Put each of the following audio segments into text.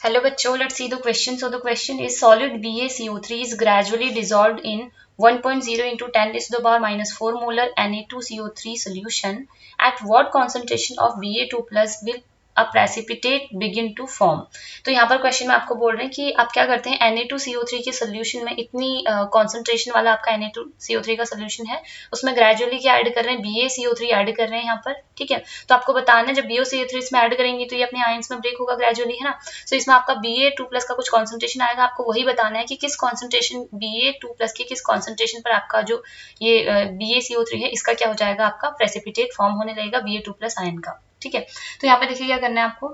Hello बच्चों, let's see the question. So the question is solid BaCO3 is gradually dissolved in 1.0 into 10 raised to the power minus 4 molar Na2CO3 solution. At what concentration of Ba2 plus will a precipitate begin to form? तो यहाँ पर question में आपको बोल रहे हैं कि आप क्या करते हैं Na2CO3 के सोल्यूशन में इतनी कॉन्सेंट्रेशन वाला आपका Na2CO3 का सोल्यूशन है, उसमें ग्रेजुअली क्या ऐड कर रहे हैं, BaCO3 ऐड कर रहे हैं यहाँ पर, ठीक है। तो आपको बताना है जब BaCO3 इसमें ऐड करेंगे तो ये अपने आयंस में ब्रेक होगा ग्रेजुअली, है ना। सो इसमें आपका Ba2 प्लस का कुछ कॉन्सेंट्रेशन आएगा, आपको वही बताना है कि किस कॉन्सेंट्रेशन Ba2 प्लस के किस कॉन्सेंट्रेशन पर आपका जो ये BaCO3 है इसका क्या हो जाएगा, आपका प्रेसिपिटेट फॉर्म होने लगेगा Ba2 प्लस आयन का, ठीक है। तो यहाँ पे देखिए क्या करना है आपको,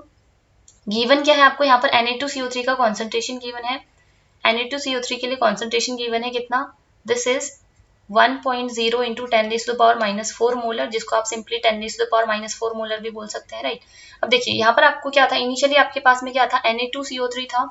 गिवन क्या है आपको यहाँ पर Na2CO3 का कॉन्सेंट्रेशन गिवन है। Na2CO3 के लिए कॉन्सेंट्रेशन गिवन है कितना, this is 1.0 into 10 raise to the power minus 4 molar, जिसको आप simply 10 raise to the power minus 4 molar भी बोल सकते हैं, राइट। अब देखिए यहाँ पर आपको क्या था, इनिशियली आपके पास में क्या था, Na2CO3 था,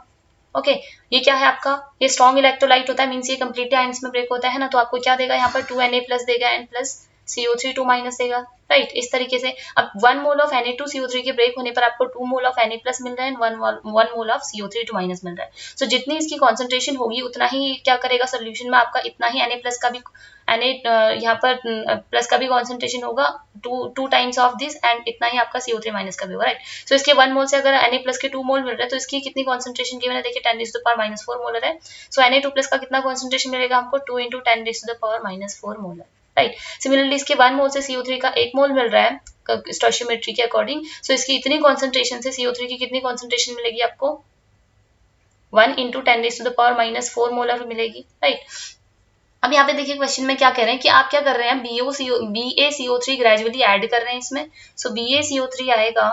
ओके। ये क्या है आपका, ये स्ट्रॉन्ग इलेक्ट्रोलाइट होता है, मींस ये कंप्लीटली आयंस में ब्रेक होता है ना, तो आपको क्या देगा यहाँ पर 2Na प्लस देगा, N प्लस CO3 2 माइनस देगा, राइट। इस तरीके से अब 1 मोल ऑफ Na2CO3 के ब्रेक होने पर आपको 2 मोल ऑफ Na प्लस मिल रहा है, 1 मोल ऑफ CO3 2 माइनस मिल रहा है। सो जितनी इसकी कॉन्सेंट्रेशन होगी उतना ही क्या करेगा सोल्यूशन में आपका, इतना ही Na प्लस का भी यहाँ पर प्लस का भी कॉन्सेंट्रेशन होगा, two times of this, and इतना ही आपका CO3 माइनस का भी होगा, राइट। सो इसके 1 मोल से अगर Na प्लस के 2 मोल मिल रहा है तो इसकी कितनी कॉन्सेंट्रेशन की मैंने देखिए 10 raise to the power minus 4 molar है। सो Na2 प्लस का कितना कॉन्सेंट्रेशन मिलेगा हमको, 2 into 10 raise to the power minus 4 molar, right. Similarly इसके 1 मोल से CO3 का 1 मोल मिल रहा है स्टोइचियोमेट्री के अकॉर्डिंग, सो इसकी इतनी कॉन्सेंट्रेशन से CO3 की कितनी कॉन्सेंट्रेशन मिलेगी आपको, 1 into 10 raise to the power minus 4 molar मिलेगी, राइट। अब यहाँ पे देखिए क्वेश्चन में क्या कह रहे हैं कि आप क्या कर रहे हैं, BaCO3 ग्रेजुअली ऐड कर रहे हैं इसमें। सो BaCO3 आएगा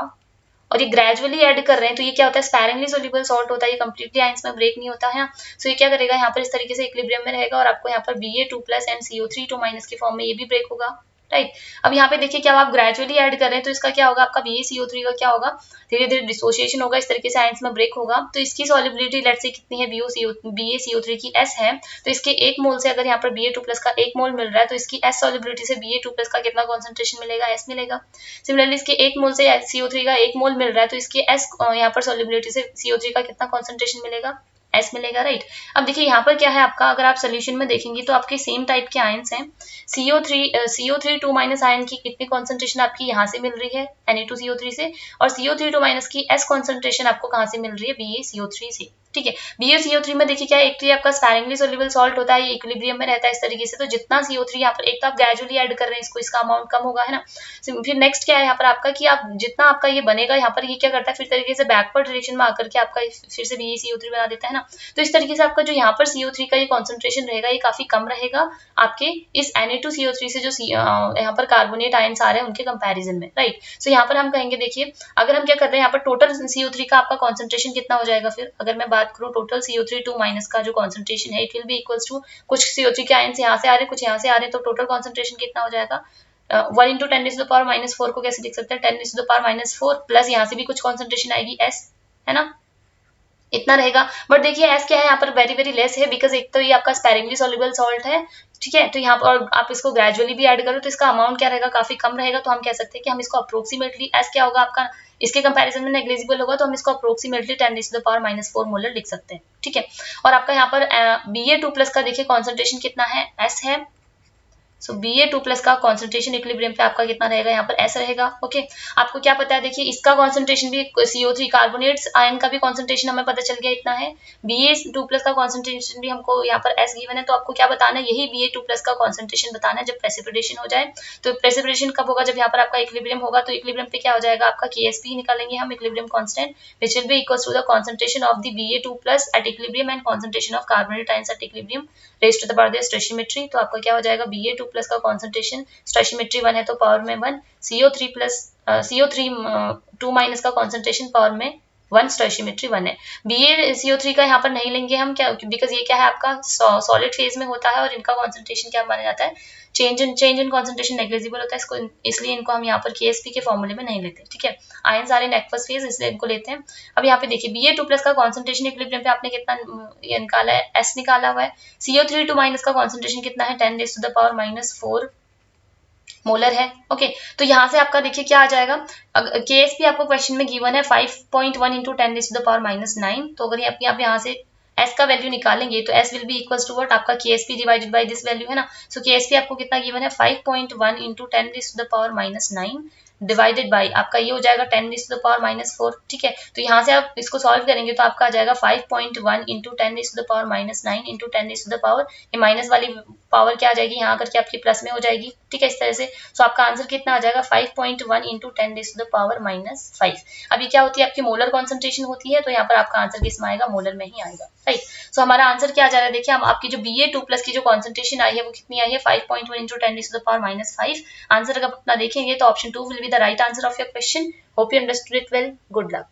और ये ग्रेजुअली ऐड कर रहे हैं, तो ये क्या होता है, स्पैरिंगली सोल्यूबल सॉल्ट होता है, ये कंप्लीटली आयंस में ब्रेक नहीं होता है। सो ये क्या करेगा यहाँ पर इस तरीके से इक्विलिब्रियम में रहेगा और आपको यहाँ पर Ba2 plus and CO3 2 minus के फॉर्म में ये भी ब्रेक होगा, राइट। अब यहाँ पे देखिए क्या आप ग्रेजुअली ऐड कर रहे हैं तो इसका क्या होगा, आपका BaCO3 का क्या होगा, धीरे धीरे डिसोसिएशन होगा, इस तरीके से आयंस में ब्रेक होगा। तो इसकी सॉल्युबिलिटी लेट्स से कितनी है, BaCO3 की S है, तो इसके 1 मोल से अगर यहाँ पर Ba2 प्लस का 1 मोल मिल रहा है तो इसकी S सॉल्युबिलिटी से Ba2 प्लस का कितना कॉन्सेंट्रेशन मिलेगा, S मिलेगा। सिमिलरली इसके 1 मोल से CO3 का 1 मोल मिल रहा है तो इसके S यहाँ पर सॉल्युबिलिटी से CO3 का कितना कॉन्सेंट्रेशन मिलेगा, S मिलेगा, राइट। अब देखिए यहाँ पर क्या है आपका, अगर आप सोल्यूशन में देखेंगे तो आपके सेम टाइप के आयंस हैं। CO3 2 माइनस आयन की कितनी कॉन्सेंट्रेशन आपकी यहाँ से मिल रही है Na2CO3 से, और CO3 2 माइनस की S कॉन्सेंट्रेशन आपको कहाँ से मिल रही है, BaCO3 से, ठीक है। BaCO3 में देखिए क्या है, एक तो ये आपका स्पैरिंगली सोल्यूबल सॉल्ट होता है, ये इक्विलिब्रियम में रहता है इस तरीके से, तो जितना CO3 यहाँ पर, एक तो आप ग्रेजुअली ऐड कर रहे हैं इसको, इसका अमाउंट कम होगा, है ना। फिर नेक्स्ट क्या है यहाँ पर आपका कि आप जितना आपका ये बनेगा यहाँ पर, ये क्या करता है फिर तरीके से बैकवर्ड डायरेक्शन में आकर के आपका फिर से BaCO3 बना देता है ना। तो इस तरीके से आपका जो यहाँ पर CO3 का ये कॉन्सेंट्रेशन रहेगा ये काफी कम रहेगा आपके इस Na2CO3 से जो यहाँ पर कार्बोनेट आयंस आ रहे हैं उनके कंपैरिजन में, राइट। सो यहाँ पर हम कहेंगे देखिए, अगर हम क्या कर रहे हैं यहाँ पर टोटल CO3 का आपका कॉन्सेंट्रेशन कितना हो जाएगा, फिर अगर मैं बात करूँ टोटल CO3 2 माइनस का जो कॉन्सेंट्रेशन है, it will be equals to, कुछ CO3 के आयंस यहाँ से आ रहे हैं, कुछ यहाँ से आ रहे हैं, तो टोटल कॉन्सेंट्रेशन कितना हो जाएगा, 1 into 10 raise to the power minus 4 को कैसे लिख सकते हैं, 10 raise to the power minus 4 plus यहाँ से भी कुछ कॉन्सेंट्रेशन आएगी S, है ना, इतना रहेगा। बट देखिए S क्या है यहाँ पर, वेरी वेरी लेस है, बिकॉज एक तो ये आपका स्पैरिंगली सोल्यूबल सॉल्ट है, ठीक है। तो यहाँ पर आप इसको ग्रेजुअली भी ऐड करो तो इसका अमाउंट क्या रहेगा, काफी कम रहेगा। तो हम कह सकते हैं कि हम इसको अप्रोक्सीमेटली S क्या होगा आपका, इसके कंपैरिजन में नेग्लिजिबल होगा, तो हम इसको approximately 10 raise to the power minus 4 molar लिख सकते हैं, ठीक है। और आपका यहाँ पर Ba2 प्लस का देखिए कॉन्सेंट्रेशन कितना है, S है। सो Ba2 प्लस का कॉन्सेंट्रेशन इक्विलिब्रियम पे आपका कितना रहेगा, यहाँ पर S रहेगा, ओके। आपको क्या पता है, देखिए इसका कॉन्सेंट्रेशन भी, CO3 कार्बोनेट्स आयन का भी कॉन्सेंट्रेशन हमें पता चल गया इतना है। Ba2 प्लस का कॉन्सेंट्रेशन भी हमको यहाँ पर S गिवन है, तो आपको क्या बताना है, यही Ba2 प्लस का कॉन्सेंट्रेशन बताना है जब प्रेसिपिटेशन हो जाए। तो प्रेसिपिटेशन कब होगा, जब यहाँ पर आपका इक्विलिब्रियम होगा, तो इक्विलिब्रियम पे क्या हो जाएगा आपका KSP निकालेंगे हम, equilibrium constant, which will be equals to the concentration of the Ba2 plus at equilibrium and concentration of carbonate ions at equilibrium raised to the power of stoichiometry. तो आपका क्या हो जाएगा, Ba2 प्लस का concentration, stoichiometry 1 है तो power में 1, CO3 plus CO3 2 minus का कॉन्सेंट्रेशन पावर में 1, स्टोइचियोमेट्री 1 है। BaCO3 का यहाँ पर नहीं लेंगे हम, क्या, बिकॉज ये क्या है आपका सॉलिड फेज में होता है और इनका कॉन्सेंट्रेशन क्या माना जाता है, चेंज इन कॉन्सेंट्रेशन नेग्लिजिबल होता है, इसको इसलिए इनको हम यहाँ पर KSP के फॉर्मूले में नहीं लेते, ठीक है। Ions are in aqueous phase, इसलिए इनको लेते हैं। अब यहाँ पे देखिए Ba2 प्लस का कॉन्सेंट्रेशन इक्विलिब्रियम पे आपने कितना ये निकाला है, S निकाला हुआ है। CO3 2 माइनस का कॉन्सेंट्रेशन कितना है, 10 raise to the power minus 4 molar है। ओके, तो यहाँ से आपका देखिए क्या आ जाएगा, KSP आपको क्वेश्चन में गिवन है 5.1 इंटू 10⁻⁹। तो अगर आप यहाँ से S का वैल्यू निकालेंगे तो S will be equals to what, आपका KSP divided by this value है ना। सो KSP आपको कितना गिवन है 5.1 इंटू 10⁻⁹ डिवाइडेड बाई आपका ये हो जाएगा 10⁻⁴। ठीक है, तो यहाँ से आप इसको सॉल्व करेंगे तो आपका आ जाएगा 5.1 इंटू 10⁻⁹ इंटू 10⁻, ये माइनस वाली पावर क्या आ जाएगी यहाँ करके आपकी प्लस में हो जाएगी। ठीक है, इस तरह से। सो आपका आंसर कितना आ जाएगा 5.1 इंटू 10⁻⁵। अब ये क्या होती है, आपकी मोलर कॉन्सेंट्रेशन होती है, तो यहाँ पर आपका आंसर किस में आएगा, मोलर में ही आएगा। राइट, सो हमारा आंसर क्या आ जा रहा है, देखिए हम आपकी जो Ba2+ की जो कॉन्सेंट्रेशन आई है वो कितनी आई है 5.1 इंटू 10⁻⁵। आंसर अगर अपना देखेंगे तो option 2 will be the right answer of your question. Hope you understood it well. Good luck.